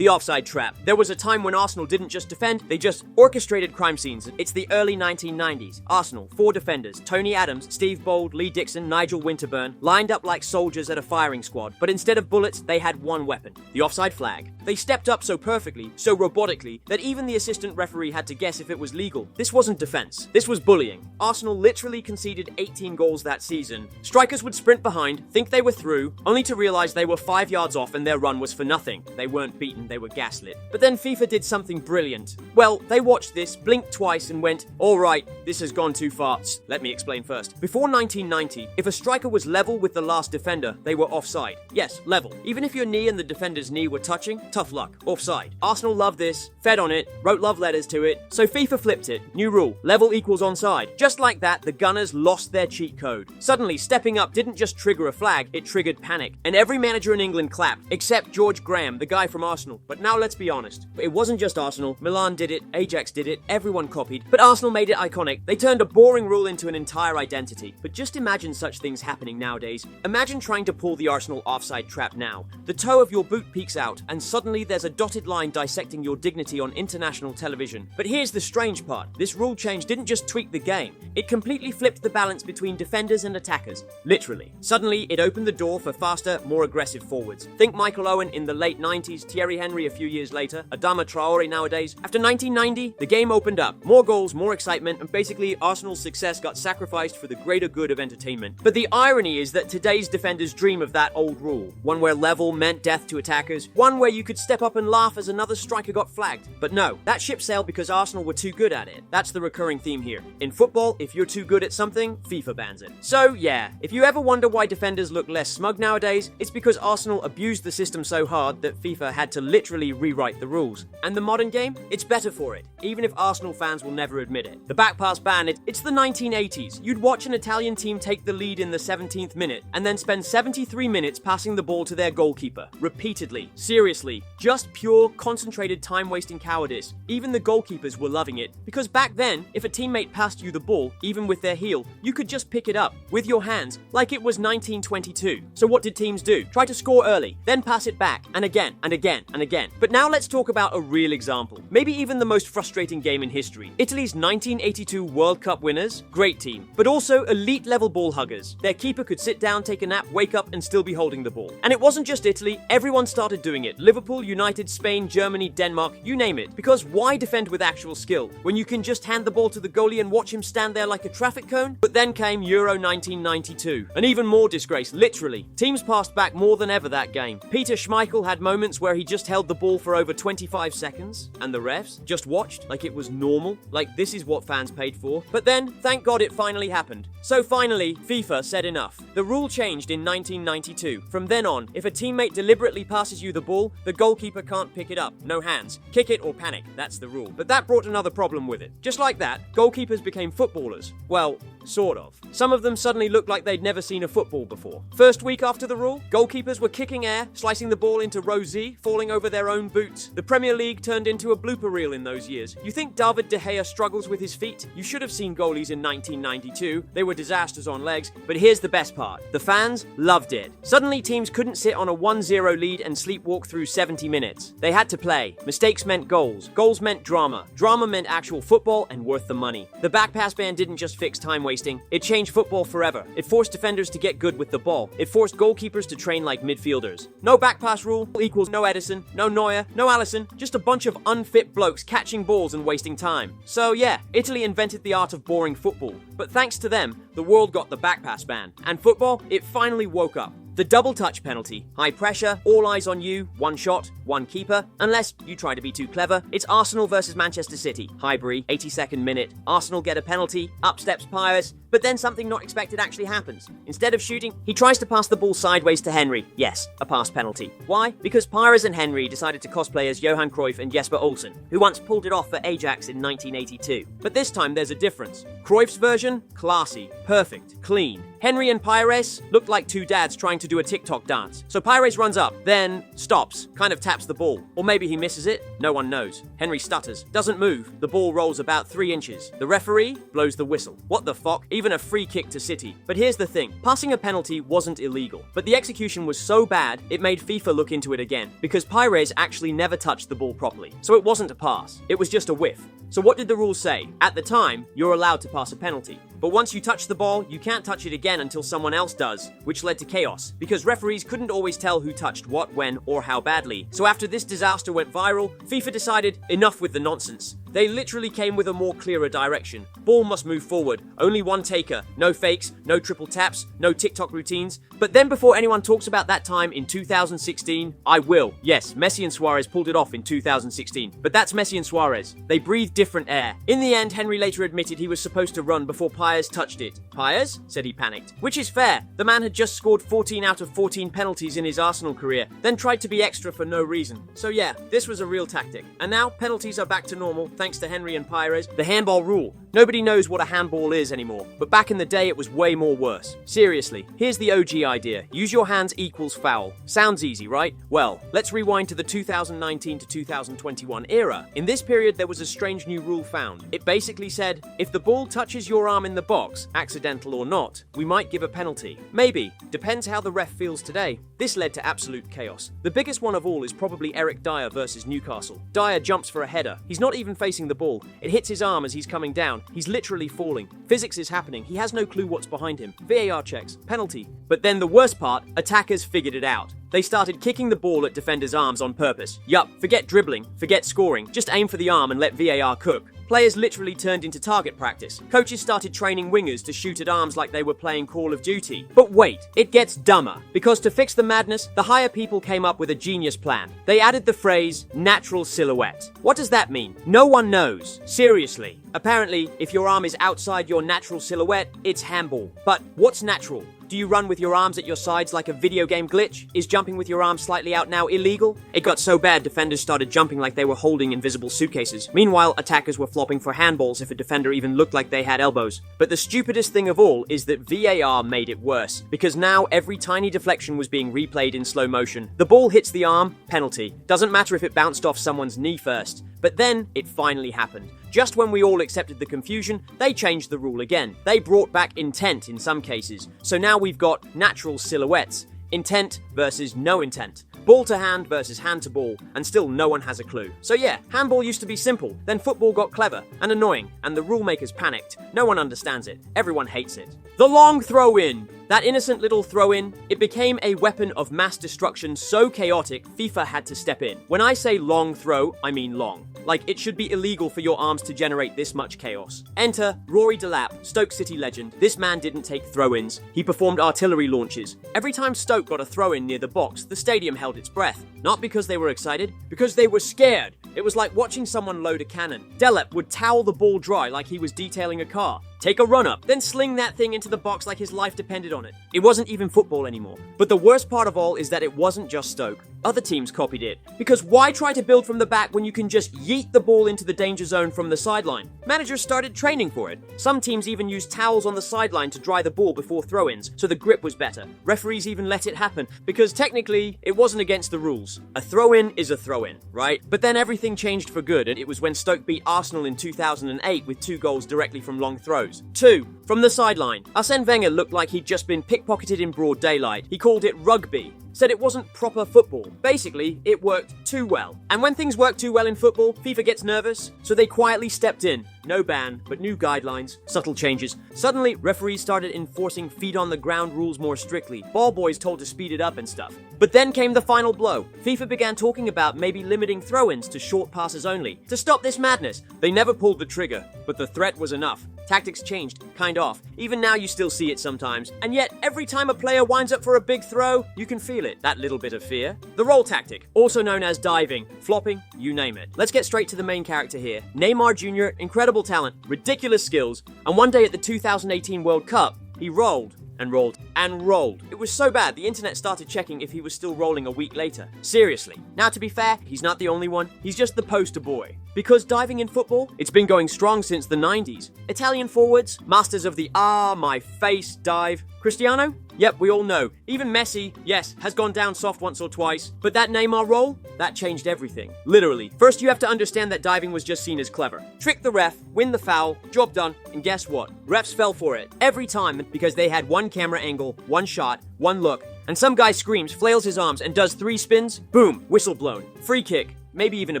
The offside trap. There was a time when Arsenal didn't just defend, they just orchestrated crime scenes. It's the early 1990s. Arsenal, 4 defenders, Tony Adams, Steve Bould, Lee Dixon, Nigel Winterburn, lined up like soldiers at a firing squad, but instead of bullets, they had one weapon, the offside flag. They stepped up so perfectly, so robotically, that even the assistant referee had to guess if it was legal. This wasn't defense, this was bullying. Arsenal literally conceded 18 goals that season. Strikers would sprint behind, think they were through, only to realize they were 5 yards off and their run was for nothing. They weren't beaten, they were gaslit. But then FIFA did something brilliant. Well, they watched this, blinked twice and went, alright, this has gone too far. Let me explain first. Before 1990, if a striker was level with the last defender, they were offside. Yes, level. Even if your knee and the defender's knee were touching, tough luck, offside. Arsenal loved this, fed on it, wrote love letters to it, so FIFA flipped it. New rule, level equals onside. Just like that, the Gunners lost their cheat code. Suddenly, stepping up didn't just trigger a flag, it triggered panic. And every manager in England clapped, except George Graham, the guy from Arsenal. But now let's be honest. It wasn't just Arsenal. Milan did it, Ajax did it, everyone copied. But Arsenal made it iconic. They turned a boring rule into an entire identity. But just imagine such things happening nowadays. Imagine trying to pull the Arsenal offside trap now. The toe of your boot peeks out, and suddenly there's a dotted line dissecting your dignity on international television. But here's the strange part. This rule change didn't just tweak the game. It completely flipped the balance between defenders and attackers. Literally. Suddenly, it opened the door for faster, more aggressive forwards. Think Michael Owen in the late 90s, Thierry Henry a few years later, Adama Traore nowadays. After 1990, the game opened up. More goals, more excitement, and basically Arsenal's success got sacrificed for the greater good of entertainment. But the irony is that today's defenders dream of that old rule. One where level meant death to attackers. One where you could step up and laugh as another striker got flagged. But no, that ship sailed because Arsenal were too good at it. That's the recurring theme here. In football, if you're too good at something, FIFA bans it. So yeah, if you ever wonder why defenders look less smug nowadays, it's because Arsenal abused the system so hard that FIFA had to literally rewrite the rules. And the modern game? It's better for it, even if Arsenal fans will never admit it. The backpass ban, it's the 1980s. You'd watch an Italian team take the lead in the 17th minute and then spend 73 minutes passing the ball to their goalkeeper. Repeatedly. Seriously. Just pure, concentrated time-wasting cowardice. Even the goalkeepers were loving it, because back then, if a teammate passed you the ball, even with their heel, you could just pick it up, with your hands, like it was 1922. So what did teams do? Try to score early, then pass it back, and again, and again, and again. But now let's talk about a real example. Maybe even the most frustrating game in history. Italy's 1982 World Cup winners, great team, but also elite level ball huggers. Their keeper could sit down, take a nap, wake up, and still be holding the ball. And it wasn't just Italy, everyone started doing it. Liverpool, United, Spain, Germany, Denmark, you name it. Because why defend with actual skill when you can just hand the ball to the goalie and watch him stand there like a traffic cone? But then came Euro 1992. An even more disgrace, literally. Teams passed back more than ever that game. Peter Schmeichel had moments where he just held the ball for over 25 seconds, and the refs just watched like it was normal, like this is what fans paid for. But then, thank God it finally happened. So finally, FIFA said enough. The rule changed in 1992. From then on, if a teammate deliberately passes you the ball, the goalkeeper can't pick it up. No hands. Kick it or panic. That's the rule. But that brought another problem with it. Just like that, goalkeepers became footballers. Well, sort of. Some of them suddenly looked like they'd never seen a football before. First week after the rule, goalkeepers were kicking air, slicing the ball into row Z, falling over their own boots. The Premier League turned into a blooper reel in those years. You think David De Gea struggles with his feet? You should have seen goalies in 1992. They were disasters on legs. But here's the best part. The fans loved it. Suddenly teams couldn't sit on a 1-0 lead and sleepwalk through 70 minutes. They had to play. Mistakes meant goals. Goals meant drama. Drama meant actual football and worth the money. The backpass ban didn't just fix time wasting. It changed football forever. It forced defenders to get good with the ball. It forced goalkeepers to train like midfielders. No backpass rule equals no Edison, no Neuer, no Alisson, just a bunch of unfit blokes catching balls and wasting time. So yeah, Italy invented the art of boring football. But thanks to them, the world got the backpass ban. And football, it finally woke up. The double touch penalty. High pressure, all eyes on you, one shot, one keeper. Unless you try to be too clever, it's Arsenal versus Manchester City. Highbury, 82nd minute. Arsenal get a penalty, up steps Pires, but then something not expected actually happens. Instead of shooting, he tries to pass the ball sideways to Henry. Yes, a pass penalty. Why? Because Pires and Henry decided to cosplay as Johan Cruyff and Jesper Olsen, who once pulled it off for Ajax in 1982. But this time there's a difference. Cruyff's version? Classy, perfect, clean. Henry and Pires looked like two dads trying to do a TikTok dance. So Pires runs up, then stops, kind of taps the ball. Or maybe he misses it, no one knows. Henry stutters, doesn't move, the ball rolls about 3 inches. The referee blows the whistle. What the fuck? Even a free kick to City. But here's the thing, passing a penalty wasn't illegal, but the execution was so bad, it made FIFA look into it again, because Pires actually never touched the ball properly. So it wasn't a pass, it was just a whiff. So what did the rules say? At the time, you're allowed to pass a penalty. But once you touch the ball, you can't touch it again until someone else does, which led to chaos, because referees couldn't always tell who touched what, when, or how badly. So after this disaster went viral, FIFA decided, enough with the nonsense. They literally came with a more clearer direction. Ball must move forward, only one taker, no fakes, no triple taps, no TikTok routines. But then before anyone talks about that time in 2016, I will. Yes, Messi and Suarez pulled it off in 2016, but that's Messi and Suarez. They breathe different air. In the end, Henry later admitted he was supposed to run before Pires touched it. Pires? Said he panicked. Which is fair. The man had just scored 14 out of 14 penalties in his Arsenal career, then tried to be extra for no reason. So yeah, this was a real tactic. And now, penalties are back to normal, thanks to Henry and Pires. The handball rule. Nobody knows what a handball is anymore, but back in the day it was way more worse. Seriously, here's the OG idea. Use your hands equals foul. Sounds easy, right? Well, let's rewind to the 2019 to 2021 era. In this period, there was a strange new rule found. It basically said, if the ball touches your arm in the box, accidental or not, we might give a penalty. Maybe. Depends how the ref feels today. This led to absolute chaos. The biggest one of all is probably Eric Dyer versus Newcastle. Dyer jumps for a header. He's not even facing the ball. It hits his arm as he's coming down. He's literally falling. Physics is happening. He has no clue what's behind him. VAR checks. Penalty. But then the worst part, attackers figured it out. They started kicking the ball at defenders' arms on purpose. Yup, forget dribbling, forget scoring. Just aim for the arm and let VAR cook. Players literally turned into target practice. Coaches started training wingers to shoot at arms like they were playing Call of Duty. But wait, it gets dumber. Because to fix the madness, the higher people came up with a genius plan. They added the phrase, natural silhouette. What does that mean? No one knows. Seriously. Apparently, if your arm is outside your natural silhouette, it's handball. But what's natural? Do you run with your arms at your sides like a video game glitch? Is jumping with your arms slightly out now illegal? It got so bad defenders started jumping like they were holding invisible suitcases. Meanwhile, attackers were flopping for handballs if a defender even looked like they had elbows. But the stupidest thing of all is that VAR made it worse, because now every tiny deflection was being replayed in slow motion. The ball hits the arm, penalty. Doesn't matter if it bounced off someone's knee first. But then, it finally happened. Just when we all accepted the confusion, they changed the rule again. They brought back intent in some cases. So now we've got natural silhouettes. Intent versus no intent. Ball to hand versus hand to ball, and still no one has a clue. So yeah, handball used to be simple, then football got clever and annoying, and the rule makers panicked. No one understands it. Everyone hates it. The long throw-in. That innocent little throw-in, it became a weapon of mass destruction so chaotic, FIFA had to step in. When I say long throw, I mean long. Like, it should be illegal for your arms to generate this much chaos. Enter Rory Delap, Stoke City legend. This man didn't take throw-ins. He performed artillery launches. Every time Stoke got a throw-in near the box, the stadium held its breath. Not because they were excited, because they were scared. It was like watching someone load a cannon. Delap would towel the ball dry like he was detailing a car. Take a run-up, then sling that thing into the box like his life depended on it. It wasn't even football anymore. But the worst part of all is that it wasn't just Stoke. Other teams copied it. Because why try to build from the back when you can just yeet the ball into the danger zone from the sideline? Managers started training for it. Some teams even used towels on the sideline to dry the ball before throw-ins, so the grip was better. Referees even let it happen, because technically, it wasn't against the rules. A throw-in is a throw-in, right? But then everything changed for good, and it was when Stoke beat Arsenal in 2008 with 2 goals directly from long throws. 2. From the sideline. Arsene Wenger looked like he'd just been pickpocketed in broad daylight. He called it rugby. Said it wasn't proper football. Basically, it worked too well. And when things work too well in football, FIFA gets nervous, so they quietly stepped in. No ban, but new guidelines, subtle changes. Suddenly, referees started enforcing feet-on-the-ground rules more strictly. Ball boys told to speed it up and stuff. But then came the final blow. FIFA began talking about maybe limiting throw-ins to short passes only. To stop this madness, they never pulled the trigger, but the threat was enough. Tactics changed, kind of. Even now you still see it sometimes. And yet, every time a player winds up for a big throw, you can feel it, that little bit of fear. The roll tactic, also known as diving, flopping, you name it. Let's get straight to the main character here. Neymar Jr., incredible talent, ridiculous skills, and one day at the 2018 World Cup, he rolled and rolled and rolled. It was so bad, the internet started checking if he was still rolling a week later. Seriously. Now, to be fair, he's not the only one. He's just the poster boy. Because diving in football, it's been going strong since the 90s. Italian forwards, masters of the my face dive. Cristiano? Yep, we all know. Even Messi, yes, has gone down soft once or twice. But that Neymar roll? That changed everything. Literally. First, you have to understand that diving was just seen as clever. Trick the ref, win the foul, job done, and guess what? Refs fell for it. Every time, because they had one camera angle, one shot, one look, and some guy screams, flails his arms, and does 3 spins, boom, whistle blown. Free kick. Maybe even a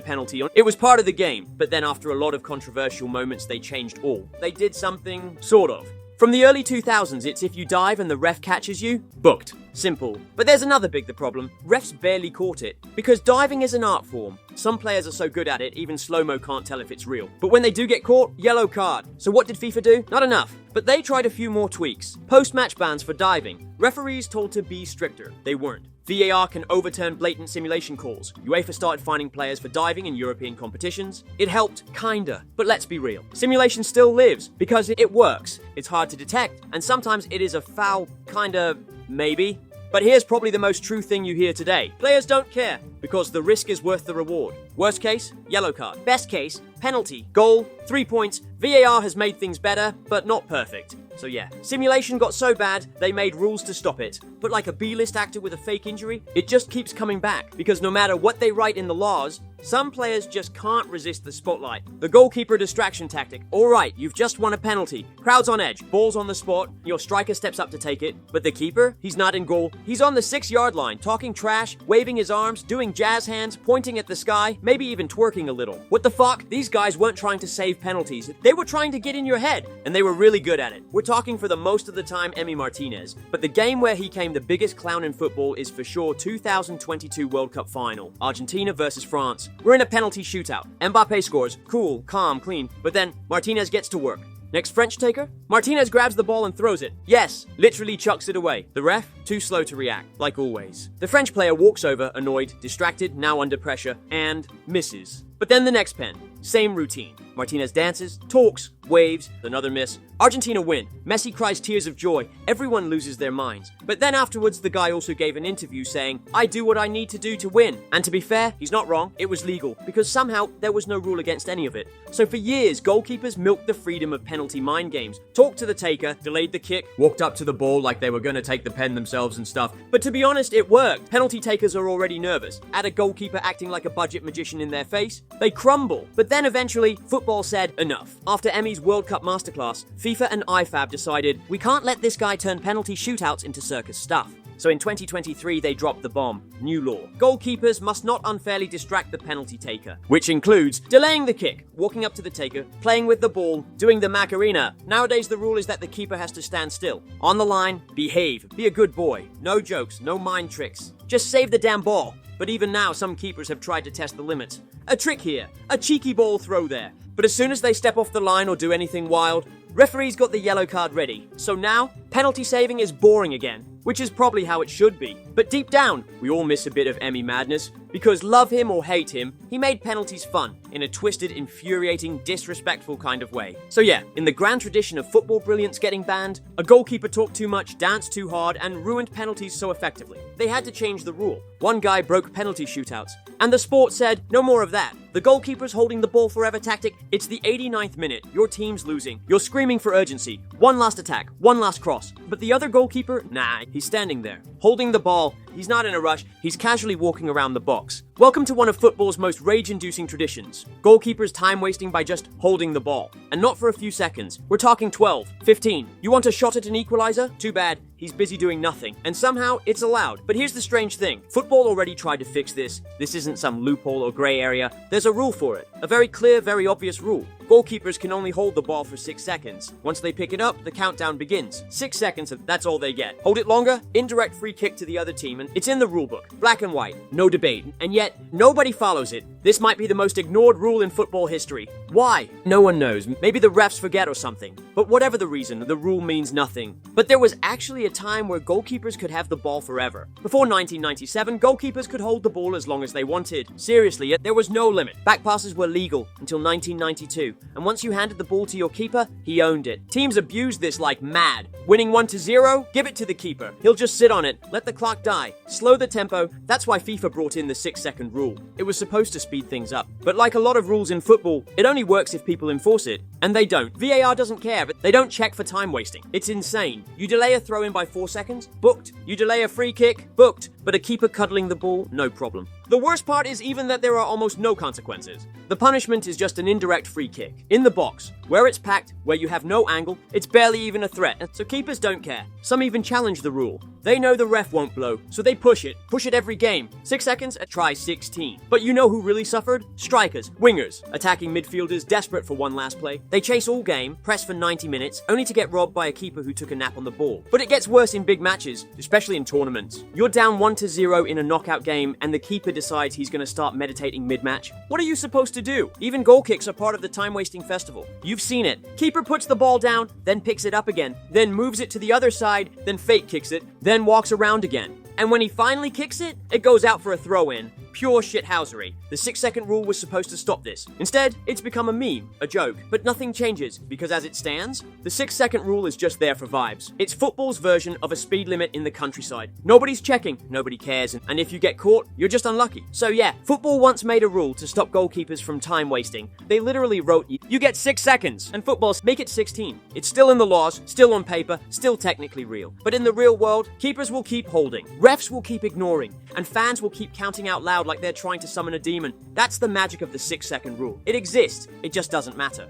penalty. It was part of the game, but then after a lot of controversial moments, they changed all. They did something, sort of. From the early 2000s, it's if you dive and the ref catches you, booked. Simple. But there's another big problem. Refs barely caught it. Because diving is an art form. Some players are so good at it, even slow-mo can't tell if it's real. But when they do get caught, yellow card. So what did FIFA do? Not enough. But they tried a few more tweaks. Post-match bans for diving. Referees told to be stricter. They weren't. VAR can overturn blatant simulation calls. UEFA started fining players for diving in European competitions. It helped, kinda. But let's be real. Simulation still lives, because it works. It's hard to detect, and sometimes it is a foul, kinda, maybe. But here's probably the most true thing you hear today. Players don't care, because the risk is worth the reward. Worst case, yellow card. Best case, penalty. Goal, 3 points. VAR has made things better, but not perfect. So yeah, simulation got so bad, they made rules to stop it. But like a B-list actor with a fake injury, it just keeps coming back. Because no matter what they write in the laws, some players just can't resist the spotlight. The goalkeeper distraction tactic. Alright, you've just won a penalty. Crowd's on edge, ball's on the spot, your striker steps up to take it. But the keeper? He's not in goal. He's on the 6-yard line, talking trash, waving his arms, doing jazz hands, pointing at the sky, maybe even twerking a little. What the fuck? These guys weren't trying to save penalties. They were trying to get in your head. And they were really good at it. We're talking for the most of the time Emi Martinez. But the game where he came the biggest clown in football is for sure 2022 World Cup final. Argentina versus France. We're in a penalty shootout. Mbappe scores. Cool, calm, clean. But then Martinez gets to work. Next French taker? Martinez grabs the ball and throws it. Yes, literally chucks it away. The ref, too slow to react, like always. The French player walks over, annoyed, distracted, now under pressure, and misses. But then the next pen. Same routine. Martinez dances, talks, waves, another miss. Argentina win. Messi cries tears of joy. Everyone loses their minds. But then afterwards, the guy also gave an interview saying, I do what I need to do to win. And to be fair, he's not wrong. It was legal, because somehow there was no rule against any of it. So for years, goalkeepers milked the freedom of penalty mind games, talked to the taker, delayed the kick, walked up to the ball like they were gonna take the pen themselves and stuff. But to be honest, it worked. Penalty takers are already nervous. Add a goalkeeper acting like a budget magician in their face, they crumble. But then eventually, football said enough. After Emi's World Cup masterclass, FIFA and IFAB decided, we can't let this guy turn penalty shootouts into circus stuff. So in 2023, they dropped the bomb. New law. Goalkeepers must not unfairly distract the penalty taker, which includes delaying the kick, walking up to the taker, playing with the ball, doing the Macarena. Nowadays, the rule is that the keeper has to stand still. On the line, behave. Be a good boy. No jokes, no mind tricks. Just save the damn ball. But even now, some keepers have tried to test the limits. A trick here, a cheeky ball throw there. But as soon as they step off the line or do anything wild, referees got the yellow card ready. So now, penalty saving is boring again, which is probably how it should be. But deep down, we all miss a bit of Emi madness, because love him or hate him, he made penalties fun, in a twisted, infuriating, disrespectful kind of way. So yeah, in the grand tradition of football brilliance getting banned, a goalkeeper talked too much, danced too hard, and ruined penalties so effectively. They had to change the rule. One guy broke penalty shootouts, and the sport said, no more of that. The goalkeeper's holding the ball forever tactic, it's the 89th minute, your team's losing. You're screaming for urgency. One last attack, one last cross. But the other goalkeeper, nah, he's standing there, holding the ball. He's not in a rush, he's casually walking around the box. Welcome to one of football's most rage-inducing traditions. Goalkeepers time-wasting by just holding the ball. And not for a few seconds. We're talking 12, 15. You want a shot at an equalizer? Too bad. He's busy doing nothing. And somehow, it's allowed. But here's the strange thing. Football already tried to fix this. This isn't some loophole or grey area. There's a rule for it. A very clear, very obvious rule. Goalkeepers can only hold the ball for 6 seconds. Once they pick it up, the countdown begins. 6 seconds, that's all they get. Hold it longer, indirect free kick to the other team, and it's in the rulebook. Black and white. No debate. And yet, nobody follows it. This might be the most ignored rule in football history. Why? No one knows. Maybe the refs forget or something. But whatever the reason, the rule means nothing. But there was actually a time where goalkeepers could have the ball forever. Before 1997, goalkeepers could hold the ball as long as they wanted. Seriously, there was no limit. Backpasses were legal until 1992. and once you handed the ball to your keeper, he owned it. Teams abuse this like mad. Winning 1-0? Give it to the keeper. He'll just sit on it, let the clock die, slow the tempo. That's why FIFA brought in the 6-second rule. It was supposed to speed things up. But like a lot of rules in football, it only works if people enforce it, and they don't. VAR doesn't care, but they don't check for time wasting. It's insane. You delay a throw-in by 4 seconds? Booked. You delay a free kick? Booked. But a keeper cuddling the ball? No problem. The worst part is even that there are almost no consequences. The punishment is just an indirect free kick. In the box, where it's packed, where you have no angle, it's barely even a threat, so keepers don't care. Some even challenge the rule. They know the ref won't blow, so they push it every game. 6 seconds, try 16. But you know who really suffered? Strikers, wingers, attacking midfielders desperate for one last play. They chase all game, press for 90 minutes, only to get robbed by a keeper who took a nap on the ball. But it gets worse in big matches, especially in tournaments. You're down 1-0 in a knockout game, and the keeper decides he's going to start meditating mid-match. What are you supposed to do? Even goal kicks are part of the time-wasting festival. You've seen it. Keeper puts the ball down, then picks it up again, then moves it to the other side, then fake kicks it, then walks around again. And when he finally kicks it, it goes out for a throw-in. Pure shithousery. The 6-second rule was supposed to stop this. Instead, it's become a meme, a joke. But nothing changes, because as it stands, the 6-second rule is just there for vibes. It's football's version of a speed limit in the countryside. Nobody's checking, nobody cares, and if you get caught, you're just unlucky. So yeah, football once made a rule to stop goalkeepers from time wasting. They literally wrote, you get 6 seconds, and footballs make it 16. It's still in the laws, still on paper, still technically real. But in the real world, keepers will keep holding, refs will keep ignoring, and fans will keep counting out loud like they're trying to summon a demon. That's the magic of the 6-second rule. It exists, it just doesn't matter.